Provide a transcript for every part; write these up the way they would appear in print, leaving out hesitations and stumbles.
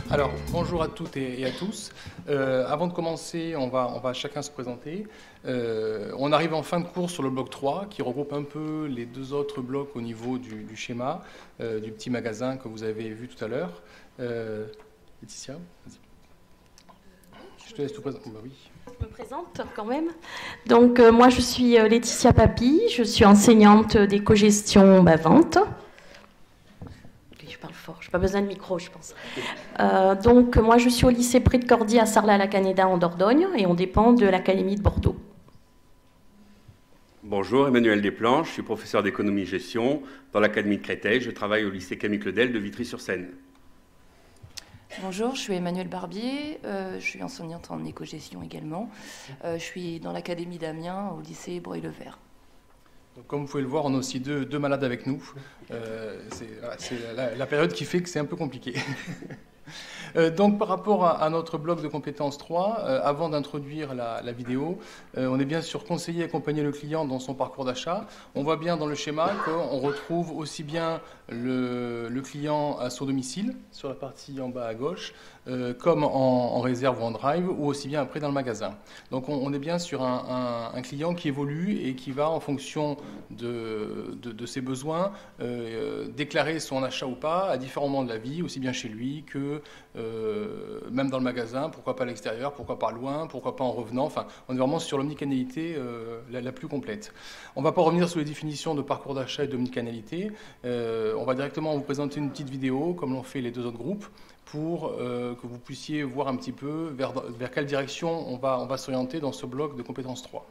Alors, bonjour à toutes et à tous. Avant de commencer, on va chacun se présenter. On arrive en fin de cours sur le bloc 3, qui regroupe un peu les deux autres blocs au niveau du schéma, du petit magasin que vous avez vu tout à l'heure. Laetitia, vas-y. Je te laisse tout présenter. Bah oui. Je me présente quand même. Donc, moi, je suis Laetitia Papy, je suis enseignante d'éco-gestion vente. Je parle fort, je n'ai pas besoin de micro, je pense. Donc, moi, je suis au lycée Pré de Cordy à Sarlat-la-Canéda en Dordogne et on dépend de l'Académie de Bordeaux. Bonjour, Emmanuel Desplanches, je suis professeur d'économie-gestion dans l'Académie de Créteil. Je travaille au lycée Camille Claudel de Vitry-sur-Seine. Bonjour, je suis Emmanuelle Barbier, je suis enseignante en éco-gestion également. Je suis dans l'Académie d'Amiens au lycée Breuil-le-Vert. Donc, comme vous pouvez le voir, on a aussi deux malades avec nous. C'est la période qui fait que c'est un peu compliqué. Donc, par rapport à notre bloc de compétences 3, avant d'introduire la vidéo, on est bien sûr conseillé à accompagner le client dans son parcours d'achat. On voit bien dans le schéma qu'on retrouve aussi bien le client à son domicile, sur la partie en bas à gauche, comme en réserve ou en drive, ou aussi bien après dans le magasin. Donc, on est bien sur un client qui évolue et qui va, en fonction de ses besoins, déclarer son achat ou pas à différents moments de la vie, aussi bien chez lui que même dans le magasin, pourquoi pas à l'extérieur, pourquoi pas loin, pourquoi pas en revenant. Enfin, on est vraiment sur l'omnicanalité la plus complète. On ne va pas revenir sur les définitions de parcours d'achat et d'omnicanalité. On va directement vous présenter une petite vidéo, comme l'ont fait les deux autres groupes, pour que vous puissiez voir un petit peu vers quelle direction on va s'orienter dans ce bloc de compétences 3.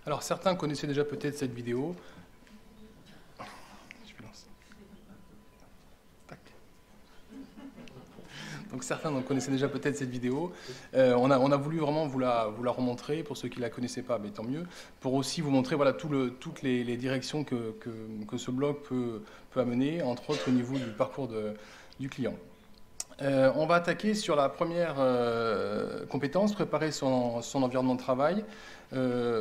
Alors certains connaissaient déjà peut-être cette vidéo. Donc certains connaissaient déjà peut-être cette vidéo. On a voulu vraiment vous la remontrer, pour ceux qui ne la connaissaient pas, mais tant mieux, pour aussi vous montrer voilà, toutes les directions que ce blog peut amener, entre autres au niveau du parcours du client. On va attaquer sur la première compétence, préparer son environnement de travail.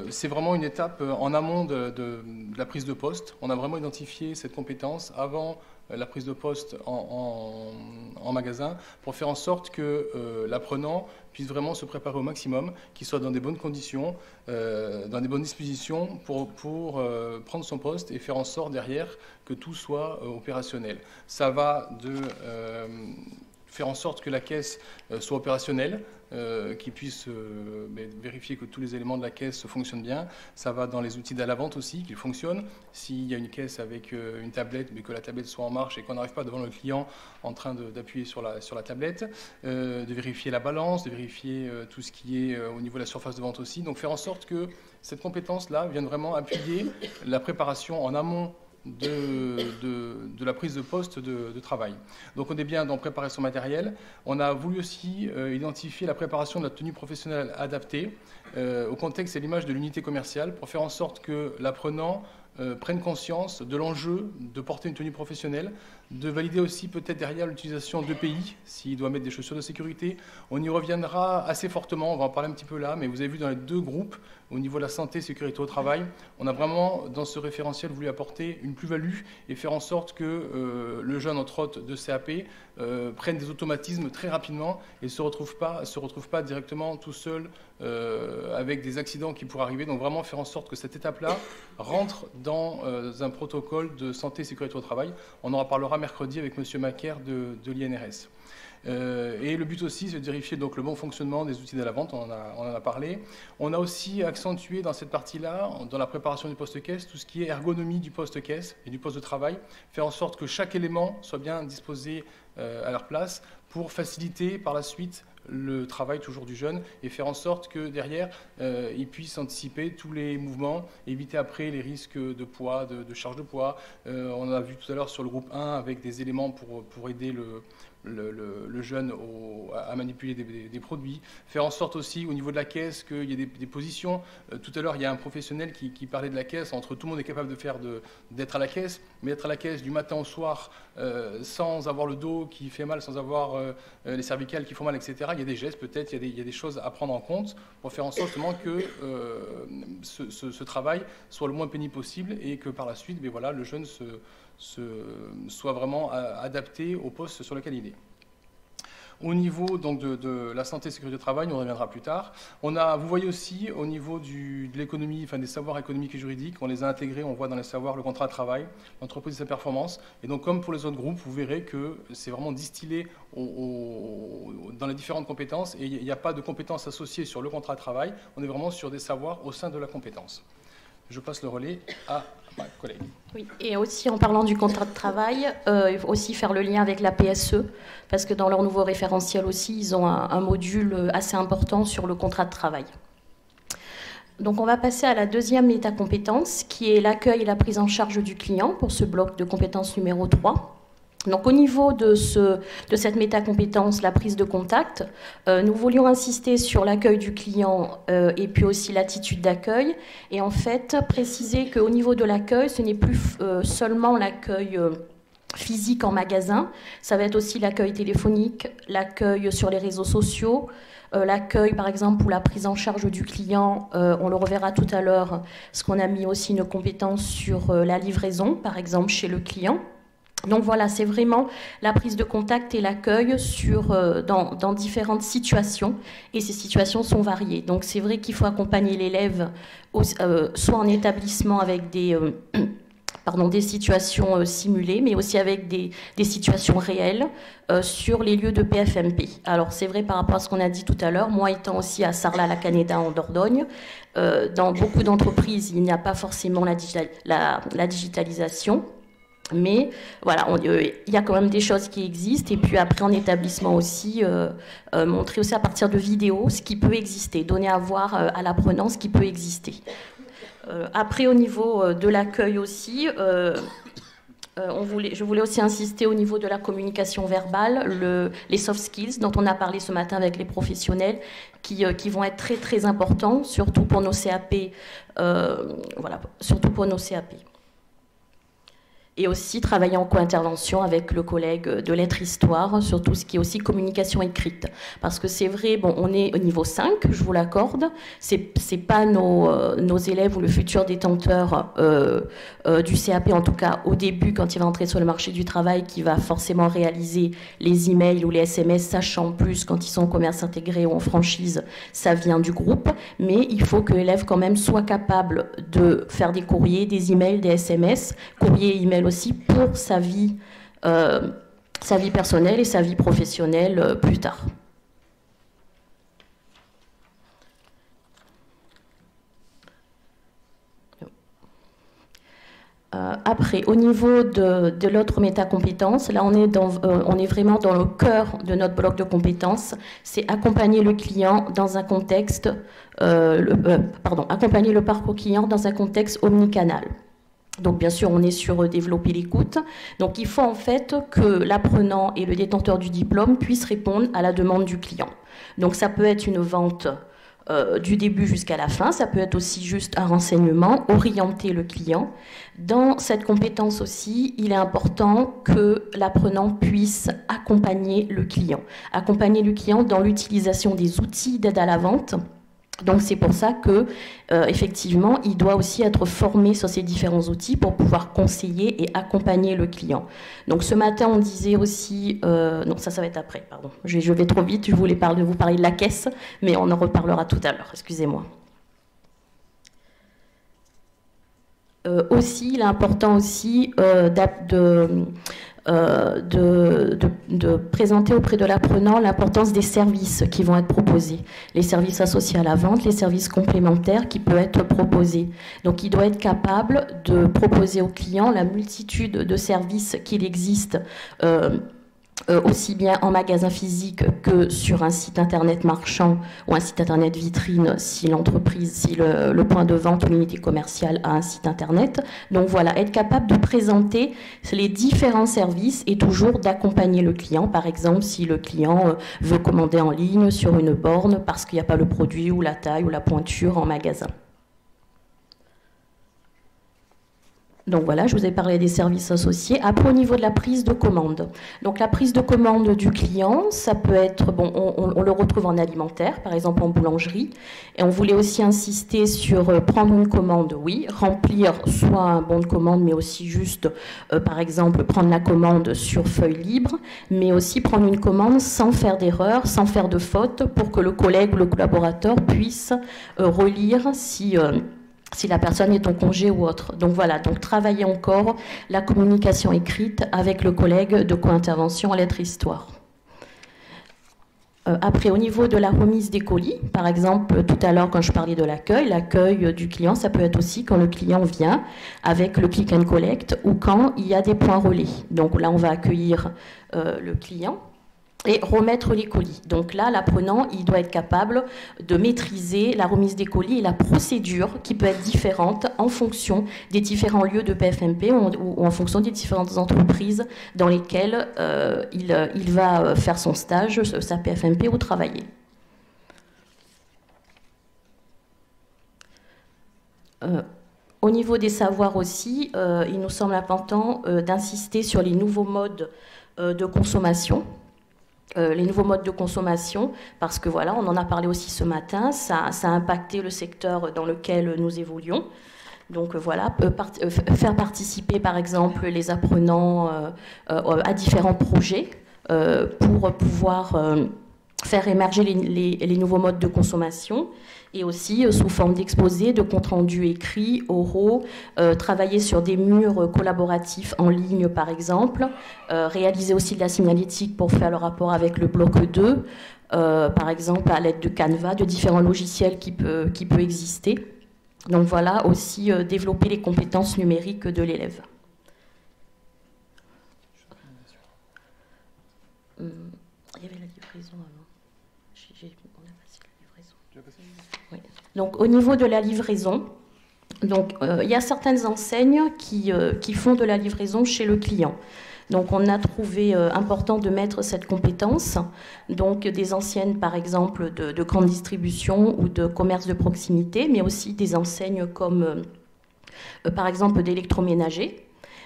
C'est vraiment une étape en amont de la prise de poste. On a vraiment identifié cette compétence avant la prise de poste en magasin pour faire en sorte que l'apprenant puisse vraiment se préparer au maximum, qu'il soit dans des bonnes conditions, dans des bonnes dispositions pour prendre son poste et faire en sorte derrière que tout soit opérationnel. Ça va de faire en sorte que la caisse soit opérationnelle, qu'il puisse vérifier que tous les éléments de la caisse fonctionnent bien. Ça va dans les outils de la vente aussi, qu'ils fonctionnent. S'il y a une caisse avec une tablette, mais que la tablette soit en marche et qu'on n'arrive pas devant le client en train d'appuyer sur la tablette, de vérifier la balance, de vérifier tout ce qui est au niveau de la surface de vente aussi. Donc faire en sorte que cette compétence-là vienne vraiment appuyer la préparation en amont de la prise de poste de travail. Donc on est bien dans préparer son matériel. On a voulu aussi identifier la préparation de la tenue professionnelle adaptée au contexte et l'image de l'unité commerciale pour faire en sorte que l'apprenant prenne conscience de l'enjeu de porter une tenue professionnelle, de valider aussi peut-être derrière l'utilisation d'EPI, s'il doit mettre des chaussures de sécurité. On y reviendra assez fortement, on va en parler un petit peu là, mais vous avez vu dans les deux groupes, au niveau de la santé et sécurité au travail, on a vraiment dans ce référentiel voulu apporter une plus-value et faire en sorte que le jeune entre autres de CAP prenne des automatismes très rapidement et ne se retrouve pas directement tout seul avec des accidents qui pourraient arriver. Donc vraiment faire en sorte que cette étape-là rentre dans un protocole de santé et sécurité au travail. On en reparlera mercredi avec M. Macaire de l'INRS. Et le but aussi, c'est de vérifier donc, le bon fonctionnement des outils de la vente, on en a parlé. On a aussi accentué dans cette partie-là, dans la préparation du poste-caisse, tout ce qui est ergonomie du poste-caisse et du poste de travail, faire en sorte que chaque élément soit bien disposé à leur place pour faciliter par la suite le travail toujours du jeune et faire en sorte que derrière, il puisse anticiper tous les mouvements, éviter après les risques de poids, de charge de poids. On a vu tout à l'heure sur le groupe 1 avec des éléments pour aider le jeune à manipuler des produits. Faire en sorte aussi au niveau de la caisse qu'il y ait des positions. Tout à l'heure, il y a un professionnel qui parlait de la caisse. Entre tout le monde est capable d'être à la caisse, mais être à la caisse du matin au soir sans avoir le dos qui fait mal, sans avoir les cervicales qui font mal, etc. Il y a des gestes peut-être, il y a des choses à prendre en compte pour faire en sorte justement que ce travail soit le moins pénible possible et que par la suite, voilà, le jeune soit vraiment adapté au poste sur lequel il est. Au niveau donc, de la santé et sécurité au travail, on reviendra plus tard. Vous voyez aussi au niveau de l'économie, enfin des savoirs économiques et juridiques, on les a intégrés, on voit dans les savoirs le contrat de travail, l'entreprise et sa performance. Et donc comme pour les autres groupes, vous verrez que c'est vraiment distillé dans les différentes compétences et il n'y a pas de compétences associées sur le contrat de travail, on est vraiment sur des savoirs au sein de la compétence. Je passe le relais à ma collègue. Oui, et aussi en parlant du contrat de travail, il faut aussi faire le lien avec la PSE, parce que dans leur nouveau référentiel aussi, ils ont un module assez important sur le contrat de travail. Donc on va passer à la deuxième métacompétence, qui est l'accueil et la prise en charge du client, pour ce bloc de compétence numéro 3. Donc au niveau de cette métacompétence, la prise de contact, nous voulions insister sur l'accueil du client et puis aussi l'attitude d'accueil. Et en fait, préciser qu'au niveau de l'accueil, ce n'est plus seulement l'accueil physique en magasin, ça va être aussi l'accueil téléphonique, l'accueil sur les réseaux sociaux, l'accueil par exemple pour la prise en charge du client, on le reverra tout à l'heure, parce qu'on a mis aussi une compétence sur la livraison, par exemple chez le client. Donc voilà, c'est vraiment la prise de contact et l'accueil dans différentes situations. Et ces situations sont variées. Donc c'est vrai qu'il faut accompagner l'élève soit en établissement avec des situations simulées, mais aussi avec des situations réelles sur les lieux de PFMP. Alors c'est vrai par rapport à ce qu'on a dit tout à l'heure, moi étant aussi à Sarlat-la-Canéda en Dordogne, dans beaucoup d'entreprises, il n'y a pas forcément la digitalisation. Mais voilà, il y a quand même des choses qui existent. Et puis après, en établissement aussi, montrer aussi à partir de vidéos ce qui peut exister, donner à voir à l'apprenant ce qui peut exister. Après, au niveau de l'accueil aussi, je voulais aussi insister au niveau de la communication verbale, les soft skills dont on a parlé ce matin avec les professionnels, qui vont être très très importants, surtout pour nos CAP. Voilà, surtout pour nos CAP. Et aussi travailler en co-intervention avec le collègue de lettres histoire sur tout ce qui est aussi communication écrite. Parce que c'est vrai, bon, on est au niveau 5, je vous l'accorde, c'est pas nos élèves ou le futur détenteur du CAP, en tout cas au début, quand il va entrer sur le marché du travail, qui va forcément réaliser les emails ou les SMS, sachant plus quand ils sont en commerce intégré ou en franchise, ça vient du groupe, mais il faut que l'élève quand même soit capable de faire des courriers, des emails, des SMS, courriers et emails aussi pour sa vie personnelle et sa vie professionnelle plus tard. Après, au niveau de l'autre métacompétence, là on est vraiment dans le cœur de notre bloc de compétences, c'est accompagner le client dans un contexte, accompagner le parcours client dans un contexte omnicanal. Donc bien sûr, on est sur développer l'écoute. Donc il faut en fait que l'apprenant et le détenteur du diplôme puissent répondre à la demande du client. Donc ça peut être une vente du début jusqu'à la fin, ça peut être aussi juste un renseignement, orienter le client. Dans cette compétence aussi, il est important que l'apprenant puisse accompagner le client dans l'utilisation des outils d'aide à la vente. Donc c'est pour ça que effectivement, il doit aussi être formé sur ces différents outils pour pouvoir conseiller et accompagner le client. Donc ce matin, on disait aussi, non ça va être après, pardon. Je vais trop vite. Je voulais vous parler de la caisse, mais on en reparlera tout à l'heure. Excusez-moi. Aussi, il est important aussi de présenter auprès de l'apprenant l'importance des services qui vont être proposés. Les services associés à la vente, les services complémentaires qui peuvent être proposés. Donc il doit être capable de proposer au client la multitude de services qu'il existe aussi bien en magasin physique que sur un site internet marchand ou un site internet vitrine si le point de vente ou l'unité commerciale a un site internet. Donc voilà, être capable de présenter les différents services et toujours d'accompagner le client. Par exemple, si le client veut commander en ligne sur une borne parce qu'il n'y a pas le produit ou la taille ou la pointure en magasin. Donc voilà, je vous ai parlé des services associés. Après, au niveau de la prise de commande. Donc la prise de commande du client, ça peut être, bon, on le retrouve en alimentaire, par exemple en boulangerie. Et on voulait aussi insister sur prendre une commande, oui, remplir soit un bon de commande, mais aussi juste, par exemple, prendre la commande sur feuille libre, mais aussi prendre une commande sans faire d'erreur, sans faire de faute, pour que le collègue ou le collaborateur puisse relire si la personne est en congé ou autre. Donc voilà, donc travailler encore la communication écrite avec le collègue de co-intervention à lettres histoire. Après, au niveau de la remise des colis, par exemple, tout à l'heure quand je parlais de l'accueil du client, ça peut être aussi quand le client vient avec le click and collect ou quand il y a des points relais. Donc là, on va accueillir le client et remettre les colis. Donc là, l'apprenant, il doit être capable de maîtriser la remise des colis et la procédure qui peut être différente en fonction des différents lieux de PFMP ou en fonction des différentes entreprises dans lesquelles il va faire son stage, sa PFMP ou travailler. Au niveau des savoirs aussi, il nous semble important d'insister sur les nouveaux modes de consommation. Les nouveaux modes de consommation, parce que voilà, on en a parlé aussi ce matin, ça a impacté le secteur dans lequel nous évoluons. Donc voilà, faire participer par exemple les apprenants à différents projets pour pouvoir faire émerger les nouveaux modes de consommation et aussi sous forme d'exposés, de comptes rendus écrits, oraux, travailler sur des murs collaboratifs en ligne par exemple, réaliser aussi de la signalétique pour faire le rapport avec le bloc 2, par exemple à l'aide de Canva, de différents logiciels qui peut exister. Donc voilà, aussi développer les compétences numériques de l'élève. Il y avait la livraison avant. On a passé la livraison. Oui. Donc au niveau de la livraison, Donc, il y a certaines enseignes qui font de la livraison chez le client. Donc, on a trouvé important de mettre cette compétence. Donc, des enseignes, par exemple, de grande distribution ou de commerce de proximité, mais aussi des enseignes comme, par exemple, d'électroménager.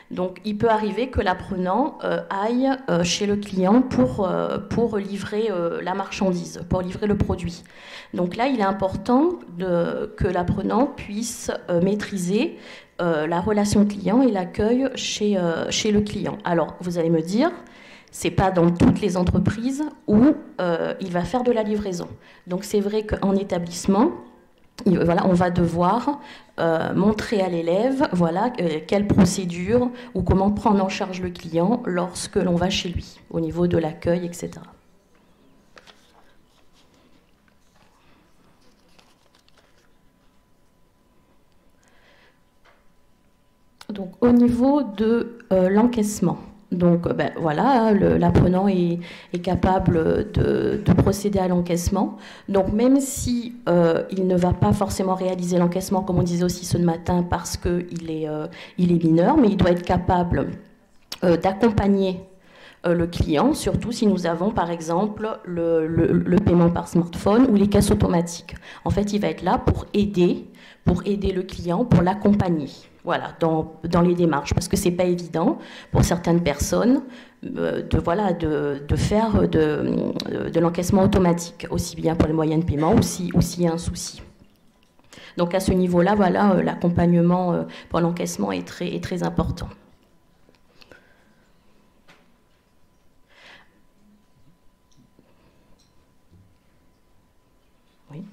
Donc, il peut arriver que l'apprenant aille chez le client pour livrer la marchandise, pour livrer le produit. Donc là, il est important que l'apprenant puisse maîtriser la relation client et l'accueil chez le client. Alors, vous allez me dire, c'est pas dans toutes les entreprises où il va faire de la livraison. Donc, c'est vrai qu'en établissement, voilà, on va devoir montrer à l'élève quelle procédure ou comment prendre en charge le client lorsque l'on va chez lui, au niveau de l'accueil, etc. Donc, au niveau de l'encaissement. Donc voilà, l'apprenant est capable de procéder à l'encaissement. Donc même si il ne va pas forcément réaliser l'encaissement, comme on disait aussi ce matin, parce qu'il est mineur, mais il doit être capable d'accompagner le client, surtout si nous avons par exemple le paiement par smartphone ou les caisses automatiques. En fait, il va être là pour aider le client, pour l'accompagner. Voilà, dans les démarches, parce que c'est pas évident pour certaines personnes de faire de l'encaissement automatique, aussi bien pour les moyens de paiement ou s'il y a un souci. Donc à ce niveau-là, voilà, l'accompagnement pour l'encaissement est très important. Oui,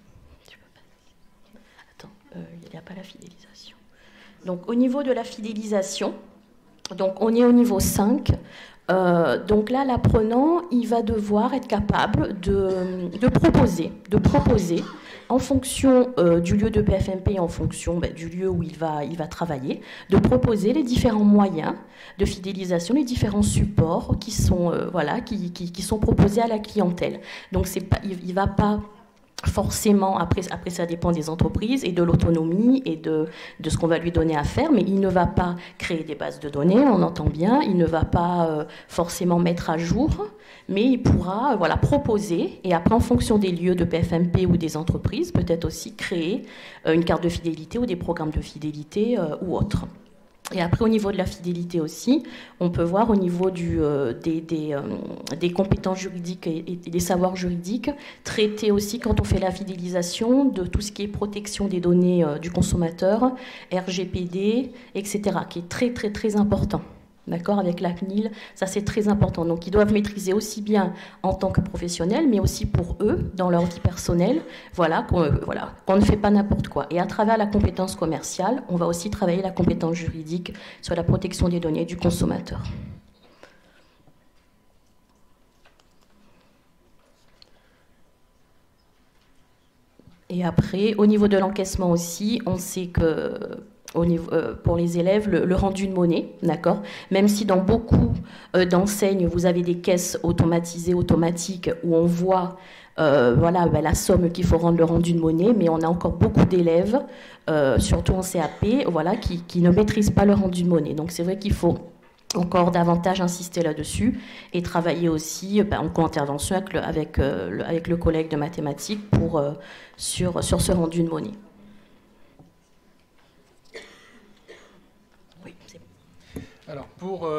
tu peux pas. Attends, il n'y a pas la fidélisation. Donc, au niveau de la fidélisation, donc on est au niveau 5. Donc là, l'apprenant, il va devoir être capable de proposer en fonction du lieu de PFMP, en fonction du lieu où il va travailler, de proposer les différents moyens de fidélisation, les différents supports qui sont, qui sont proposés à la clientèle. Donc, il ne va pas forcément, après ça dépend des entreprises et de l'autonomie et de ce qu'on va lui donner à faire, mais il ne va pas créer des bases de données, on entend bien, il ne va pas forcément mettre à jour, mais il pourra proposer, et après en fonction des lieux de PFMP ou des entreprises, peut-être aussi créer une carte de fidélité ou des programmes de fidélité ou autres. Et après, au niveau de la fidélité aussi, on peut voir au niveau des compétences juridiques et des savoirs juridiques, traiter aussi, quand on fait la fidélisation, de tout ce qui est protection des données du consommateur, RGPD, etc., qui est très, très, très important. D'accord, avec la CNIL, ça c'est très important. Donc ils doivent maîtriser aussi bien en tant que professionnels, mais aussi pour eux, dans leur vie personnelle, qu'on ne fait pas n'importe quoi. Et à travers la compétence commerciale, on va aussi travailler la compétence juridique sur la protection des données du consommateur. Et après, au niveau de l'encaissement aussi, on sait que pour les élèves, le rendu de monnaie, d'accord. Même si dans beaucoup d'enseignes, vous avez des caisses automatisées, automatiques, où on voit la somme qu'il faut rendre le rendu de monnaie, mais on a encore beaucoup d'élèves, surtout en CAP, qui ne maîtrisent pas le rendu de monnaie. Donc c'est vrai qu'il faut encore davantage insister là-dessus et travailler aussi en co-intervention avec le collègue de mathématiques sur ce rendu de monnaie. Alors, pour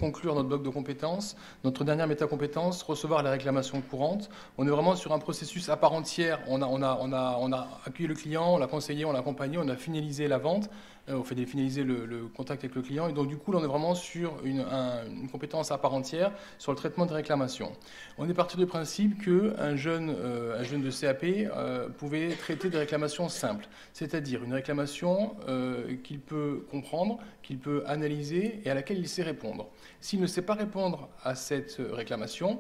conclure notre bloc de compétences, notre dernière métacompétence, recevoir les réclamations courantes, on est vraiment sur un processus à part entière. On a accueilli le client, on l'a conseillé, on l'a accompagné, on a finalisé la vente, on fait finaliser le contact avec le client. Et donc, du coup, là, on est vraiment sur une compétence à part entière sur le traitement des réclamations. On est parti du principe qu'un jeune de CAP pouvait traiter des réclamations simples, c'est-à-dire une réclamation qu'il peut comprendre, qu'il peut analyser et à laquelle il sait répondre. S'il ne sait pas répondre à cette réclamation,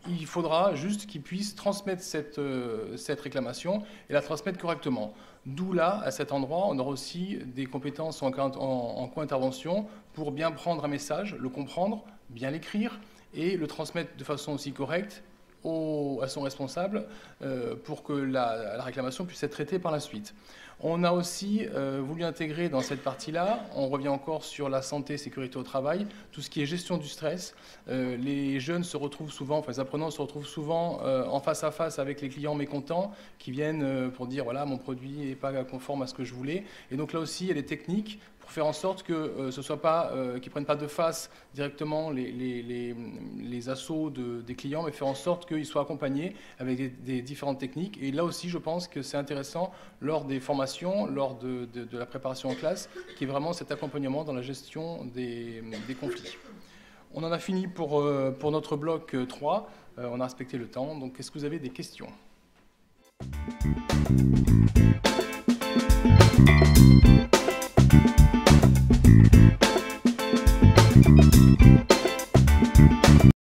il faudra juste qu'il puisse transmettre cette réclamation et la transmettre correctement. D'où là, à cet endroit, on aura aussi des compétences en co-intervention pour bien prendre un message, le comprendre, bien l'écrire et le transmettre de façon aussi correcte à son responsable pour que la réclamation puisse être traitée par la suite. On a aussi voulu intégrer dans cette partie-là, on revient encore sur la santé et sécurité au travail, tout ce qui est gestion du stress. Les jeunes se retrouvent souvent, enfin les apprenants se retrouvent souvent en face à face avec les clients mécontents qui viennent pour dire voilà mon produit n'est pas conforme à ce que je voulais. Et donc là aussi il y a des techniques pour faire en sorte que ce soit pas, qu'ils prennent pas de face directement les assauts des clients, mais faire en sorte qu'ils soient accompagnés avec des différentes techniques. Et là aussi, je pense que c'est intéressant lors des formations, lors de la préparation en classe, qui est vraiment cet accompagnement dans la gestion des conflits. On en a fini pour notre bloc 3. On a respecté le temps. Donc, est-ce que vous avez des questions ?